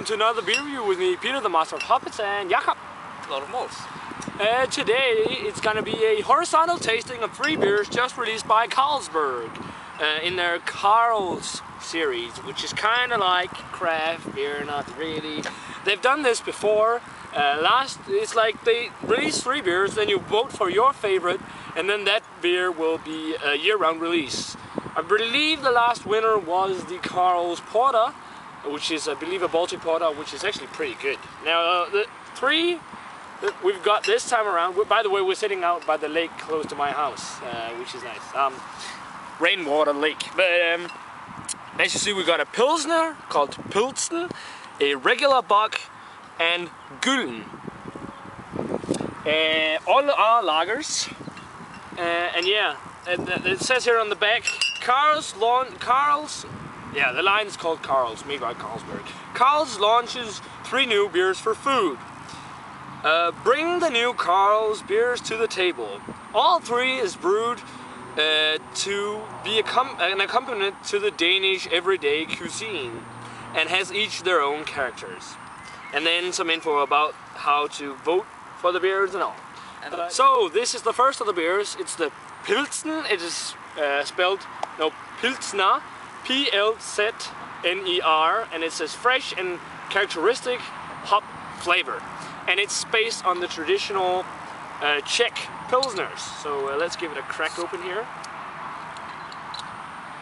to another beer review with me, Peter, the master of hoppets, and Jakob. A lot of malts. Today it's gonna be a horizontal tasting of 3 beers just released by Carlsberg in their Carls series, which is kind of like craft beer, not really. They've done this before. It's like they release 3 beers, then you vote for your favorite, and then that beer will be a year-round release. I believe the last winner was the Carls Porter, which is, I believe, a Baltic Porter, which is actually pretty good. Now, the 3 that we've got this time around, by the way, we're sitting out by the lake close to my house, which is nice. Rainwater lake. But as you see, we got a Pilsner called Plzner, a regular Bock and Gylden. All are lagers. And yeah, it says here on the back, yeah, the line is called Carls, made by Carlsberg. Carls launches 3 new beers for food. Bring the new Carls beers to the table. All 3 is brewed to be an accompaniment to the Danish everyday cuisine, and has each their own characters. And then some info about how to vote for the beers and all. So this is the first of the beers. It's the Pilsner. It is spelled Pilsner, P-L-Z-N-E-R, and it says fresh and characteristic hop flavor. And it's based on the traditional Czech Pilsners. So let's give it a crack open here.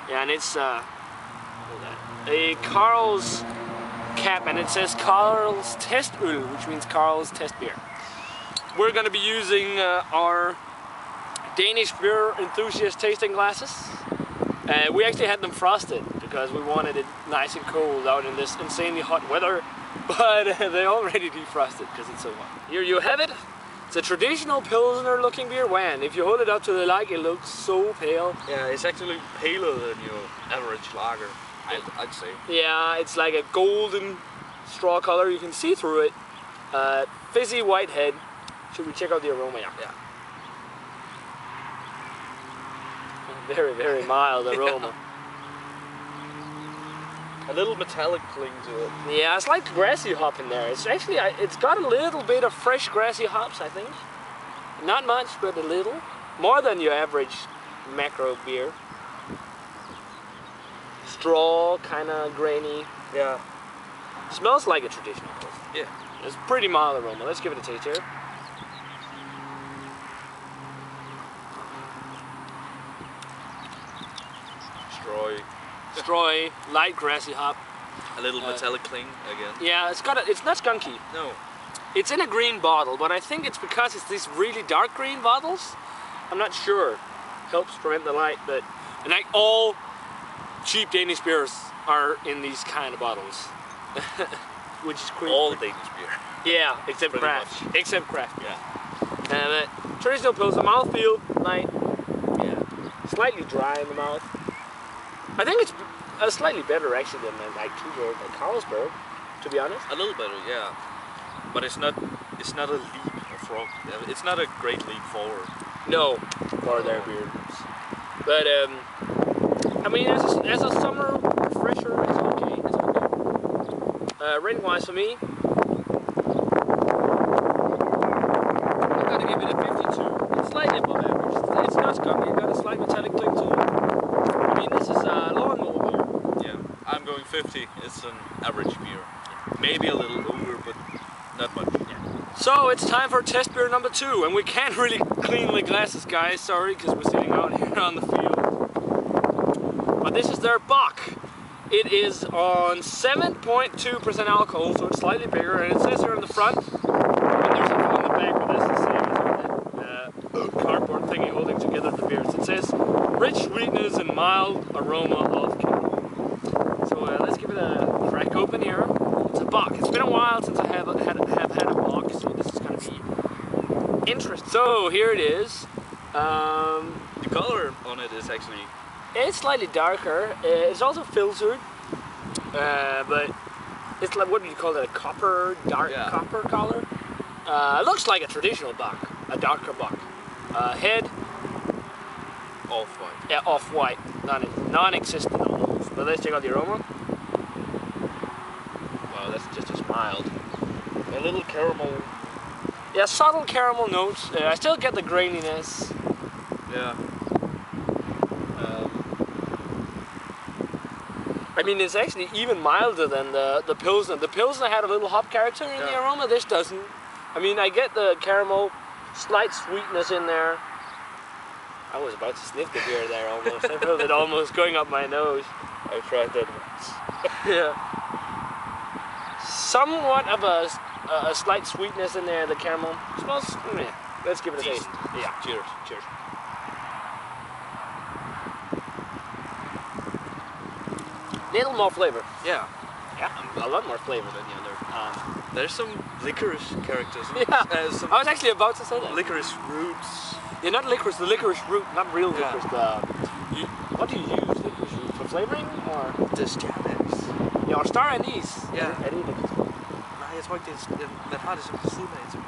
Yeah, and it's a Carl's cap, and it says Carl's Testøl, which means Carl's test beer. We're going to be using our Danish beer enthusiast tasting glasses. We actually had them frosted because we wanted it nice and cold out in this insanely hot weather, but they already defrosted because it's so hot. Here you have it. It's a traditional Pilsner looking beer. Man, if you hold it up to the light, it looks so pale. Yeah, it's actually paler than your average lager, I'd say. Yeah, it's like a golden straw color. You can see through it. Fizzy white head. Should we check out the aroma? Yeah. Very, very mild aroma. A little metallic cling to it. Yeah, it's like grassy hop in there. It's actually, it's got a little bit of fresh grassy hops, I think. Not much, but a little. More than your average macro beer. Straw, kind of grainy. Yeah. Smells like a traditional Pilsner. Yeah. It's pretty mild aroma. Let's give it a taste here. Strawy, light grassy hop. A little metallic cling again. Yeah, it's not skunky. No. It's in a green bottle, but I think it's because it's these really dark green bottles. I'm not sure. Helps prevent the light, but and like all cheap Danish beers are in these kind of bottles. Which is crazy. All Danish beer. Yeah, except pretty craft. much. Except craft. Yeah. Traditional Pilsner mouthfeel, light. Yeah. Slightly dry in the mouth. I think it's slightly better actually than like Tuborg or Carlsberg, to be honest. A little better, yeah. But it's not a leap forward. It's not a great leap forward. No, for their beers. But I mean, as a summer refresher, it's okay. It's okay. Rating wise for me, I'm gonna give it a 52. It's slightly above average. It's not skunky. It's got a slight metallic click to it. I mean, this is a lawnmower beer. Yeah, I'm going 50. It's an average beer. Maybe a little over, but not much. Yeah. So it's time for test beer number 2, and we can't really clean the glasses, guys. Sorry, because we're sitting out here on the field. But this is their Bock. It is on 7.2% alcohol, so it's slightly bigger, and it says here on the front, and there's something on the back, but that's the same as that cardboard thingy holding together the beers. It says rich sweetness and mild aroma of cane. So let's give it a crack open here. It's a Bock. It's been a while since I have had a Bock, so this is going to be interesting. So here it is. The color on it is actually... It's slightly darker. It's also filtered, but it's like, what do you call that? A copper, dark copper color. It looks like a traditional Bock, a darker Bock. Head. Off-white. Yeah, off-white, non-existent almost. But let's check out the aroma. Wow, that's just a mild. A little caramel. Yeah, subtle caramel notes. I still get the graininess. Yeah. I mean, it's actually even milder than the Pilsner. The Pilsner had a little hop character in the aroma. This doesn't. I mean, I get the caramel, slight sweetness in there. I was about to sniff the beer there almost. I felt it almost going up my nose. I tried that once. Yeah. Somewhat of a slight sweetness in there, the caramel. Smells, let's give it a taste. Yeah. Cheers. Cheers. Little more flavor. Yeah. Yeah, a lot more flavor than the other. There's some licorice characters. Yeah, Some I was actually about to say that. licorice roots. Yeah, not licorice, the licorice root, not real licorice. What do you use licorice root for flavoring, or? Det stjerneris. Ja, og star anise. Ja. Er det licorice? Nej, jeg tror ikke, man har det som ved siden af, som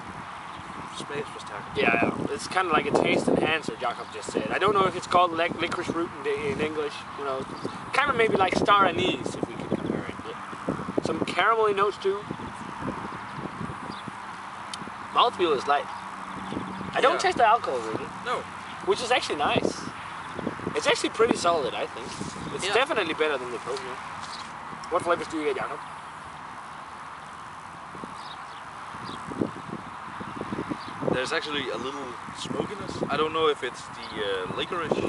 smagsforstærker. Yeah, it's kind of like a taste enhancer, Jacob just said. I don't know if it's called licorice root in English, you know. Kind of maybe like star anise, if we could compare it. Yeah. Some caramelly notes too. Mouthfeel is light. I don't taste the alcohol really. No. Which is actually nice. It's actually pretty solid, I think. It's definitely better than the Pilsner. What flavors do you get, Jacob? There's actually a little smokiness. I don't know if it's the licorice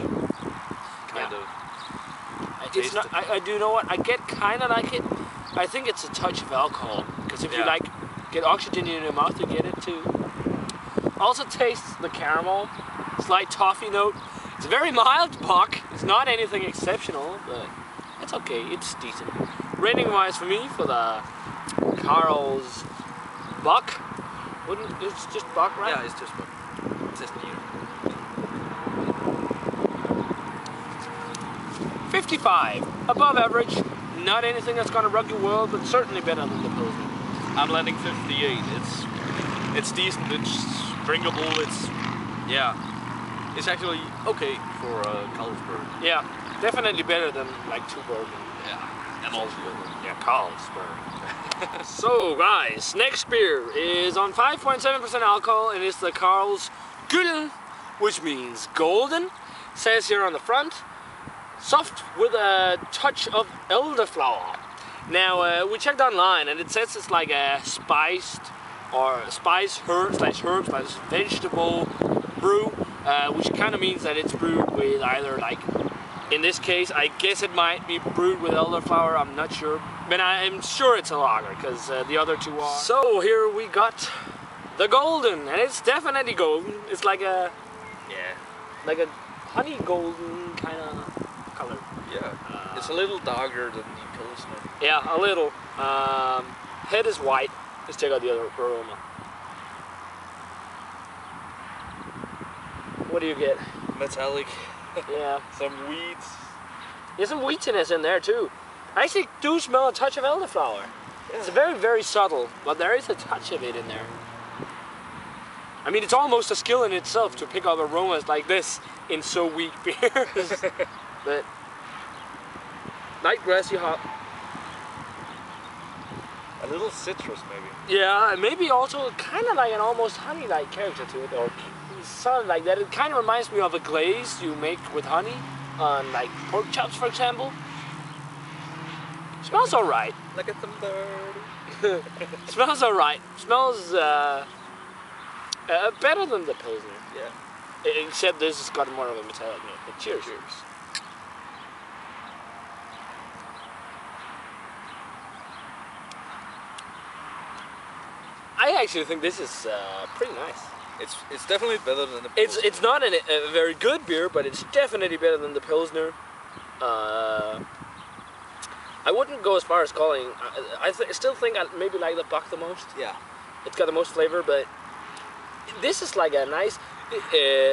kind of. It's not. I do know what I get. Kind of like it. I think it's a touch of alcohol because if you like get oxygen in your mouth, you get it too. Also tastes the caramel, slight toffee note. It's very mild Bock. It's not anything exceptional, but it's okay. It's decent. Rating wise for me for the Carlsberg. It's just Bock, right? Yeah, it's just Bock. It's just new. 55. Above average. Not anything that's gonna rock your world, but certainly better than the Pilsner. I'm landing 58. It's decent. It's drinkable. It's actually okay for Carlsberg. Yeah, definitely better than like Tuborg. Yeah, and also Yeah, Carlsberg. So guys, next beer is on 5.7% alcohol and it's the Gylden, which means golden. Says here on the front, soft with a touch of elderflower. Now we checked online and it says it's like a spiced or spice herb slash vegetable brew, which kind of means that it's brewed with either like, in this case, I guess it might be brewed with elderflower. I'm not sure, but I'm sure it's a lager because the other two are. So here we got the golden, and it's definitely golden. It's like a like a honey golden kind of color. Yeah, it's a little darker than the Pilsner. Yeah, a little. Head is white. Let's check out the other aroma. What do you get? Metallic. Yeah. Some weeds. There's some wheatiness in there too. I actually do smell a touch of elderflower. Yeah. It's very, very subtle, but there is a touch of it in there. I mean, it's almost a skill in itself to pick up aromas like this in so weak beers. But light grassy hop. A little citrus maybe. Yeah, and maybe also kind of like an almost honey-like character to it, or something like that. It kind of reminds me of a glaze you make with honey on like pork chops, for example. Smells alright. Look at them bird. Smells alright. Smells better than the Pilsner. Yeah. Except this has got more of a metallic note. But cheers. Cheers. I actually think this is pretty nice. It's definitely better than the Pilsner. It's not a very good beer, but it's definitely better than the Pilsner. I wouldn't go as far as calling. I still think I maybe like the Bock the most. Yeah. It's got the most flavor, but this is like a nice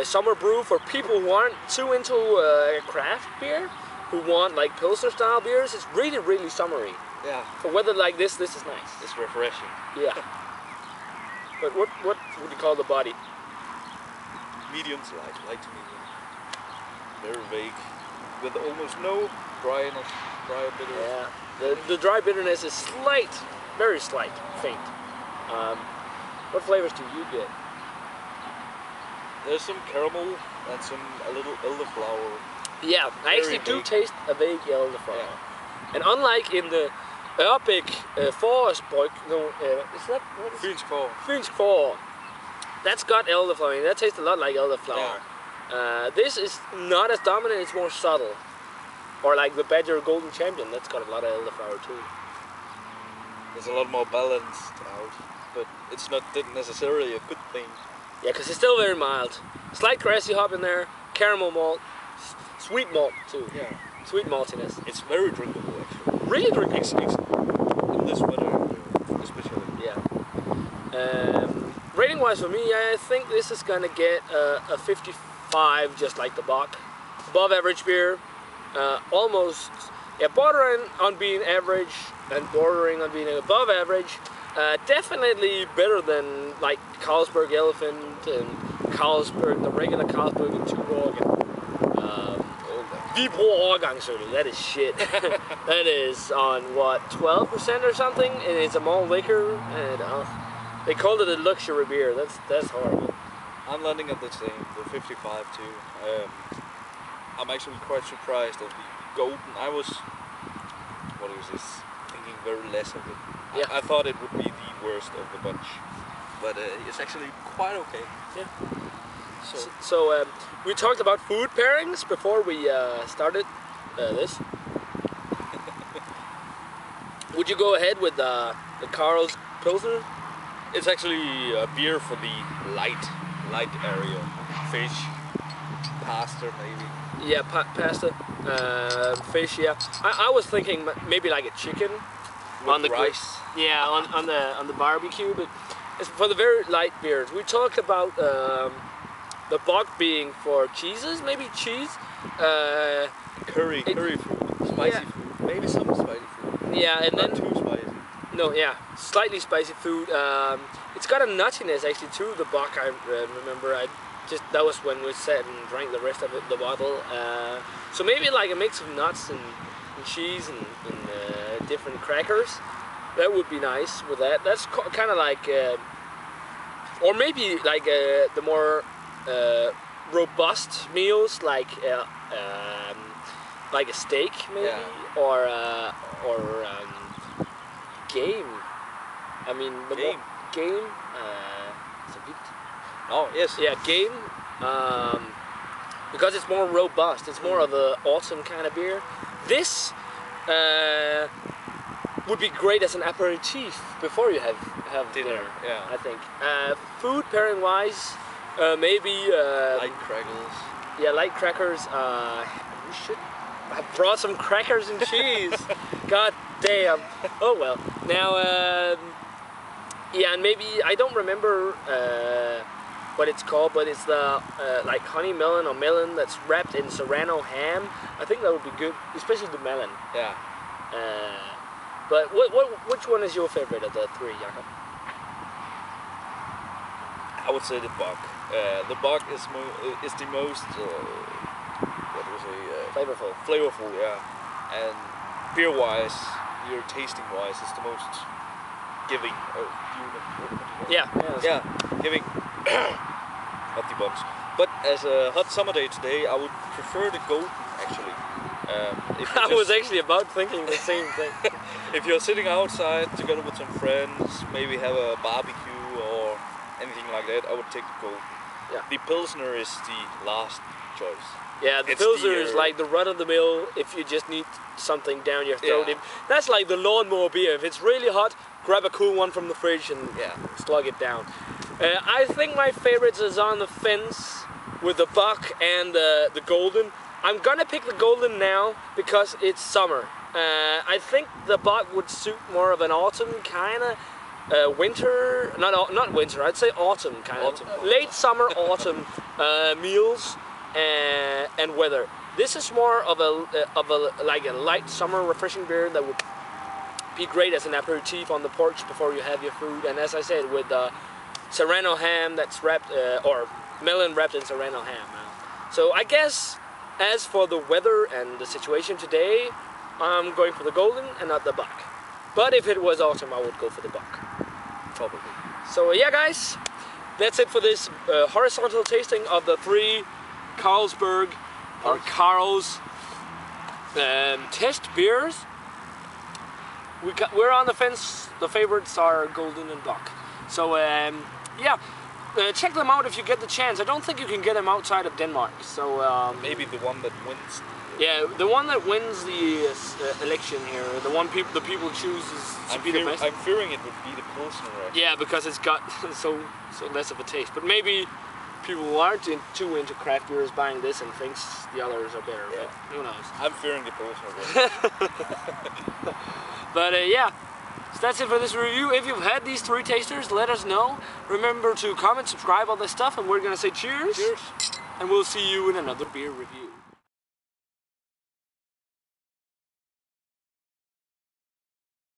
summer brew for people who aren't too into craft beer, who want like Pilsner style beers. It's really, really summery. Yeah. For weather like this is nice. It's refreshing. Yeah. But what would you call the body? Medium to light to medium. Very vague, with almost no dryness, dry bitterness. Yeah. The dry bitterness is slight, very slight, faint. What flavors do you get? There's some caramel and a little elderflower. Yeah, I actually do taste a vague elderflower. Yeah. And unlike in the Ørbæk Forårsbryg, is that what is Fynsk Forår. Fynsk Forår. That's got elderflower. That tastes a lot like elderflower. Yeah. This is not as dominant, it's more subtle. Or like the Badger Golden Champion, that's got a lot of elderflower too. It's a lot more balanced out, but it's not necessarily a good thing. Yeah, because it's still very mild. Slight grassy hop in there, caramel malt, sweet malt too. Yeah. Sweet maltiness. It's very drinkable actually. Really drinkable? In this weather especially. Yeah. Rating wise for me, I think this is gonna get a 55, just like the Bock. Above average beer. Almost, yeah, bordering on being average and bordering on being above average. Definitely better than like Carlsberg Elephant and Carlsberg, the regular Carlsberg and 2 Årgang. Vi bruger årgangsøl, that is shit. That is on what, 12% or something, and it's a malt liquor, and they called it a luxury beer. That's horrible. I'm landing at the same, the 55 too. I'm actually quite surprised of the Golden. I was, what is this, thinking very less of it. Yeah. I thought it would be the worst of the bunch, but it's actually quite okay. Yeah. So we talked about food pairings before we started this. Would you go ahead with the Carl's Pilsener? It's actually a beer for the light area. Fish, pasta maybe. Yeah, pasta, fish. Yeah, I was thinking maybe like a chicken with on the rice. Yeah, on the barbecue. But it's for the very light beers. We talked about the Bock being for cheeses, maybe cheese. Curry food, spicy food, maybe some spicy food. Yeah, and not then too spicy. No, yeah, slightly spicy food. It's got a nuttiness actually too. The Bock, I remember. That was when we sat and drank the rest of the bottle. So maybe like a mix of nuts and cheese and different crackers. That would be nice with that. That's kind of like, or maybe like the more robust meals, like a steak maybe, yeah. or game. I mean the game. Oh yes. Yeah, game. Because it's more robust. It's more of a autumn kind of beer. This would be great as an aperitif before you have dinner. Yeah. I think. Food pairing wise, maybe light crackers. Yeah, light crackers. We should have brought some crackers and cheese. God damn. Oh well. Now, yeah, and maybe I don't remember what it's called, but it's the like honey melon or melon that's wrapped in serrano ham. I think that would be good, especially the melon. Yeah. But which one is your favorite of the three, Jakob? I would say the Bock. The Bock is the most flavorful, yeah. And beer-wise, tasting-wise, it's the most giving. Yeah, giving. Not the bumps. But as a hot summer day today, I would prefer the Golden actually. I was actually about thinking the same thing. If you're sitting outside together with some friends, maybe have a barbecue or anything like that, I would take the Golden. Yeah. The Pilsner is the last choice. Yeah, the Pilsner is like the run-of-the-mill if you just need something down your throat. Yeah. That's like the lawnmower beer. If it's really hot, grab a cool one from the fridge and slug it down. I think my favorites is on the fence with the Bock and the Golden. I'm gonna pick the Golden now because it's summer. I think the Bock would suit more of an autumn kind of winter, not winter. I'd say autumn kind of late summer, autumn meals and weather. This is more of a like a light summer refreshing beer that would be great as an aperitif on the porch before you have your food. And as I said, with serrano ham that's wrapped or melon wrapped in serrano ham. So I guess as for the weather and the situation today, I'm going for the Golden and not the Bock. But if it was autumn, I would go for the Bock. Probably. So yeah, guys, that's it for this horizontal tasting of the 3 Carlsberg or Carl's test beers. We're on the fence. The favorites are Gylden and Bock. So yeah, check them out if you get the chance. I don't think you can get them outside of Denmark. So maybe the one that wins. Yeah, the one that wins the election here, the people choose to be the best. I'm fearing it would be the Pilsener. Actually. Yeah, because it's got so less of a taste. But maybe people who aren't too into craft beers buying this and thinks the others are better. Yeah. But who knows? I'm fearing the Pilsener. But yeah, so that's it for this review. If you've had these 3 tasters, let us know. Remember to comment, subscribe, all this stuff, and we're gonna say cheers. Cheers. And we'll see you in another beer review.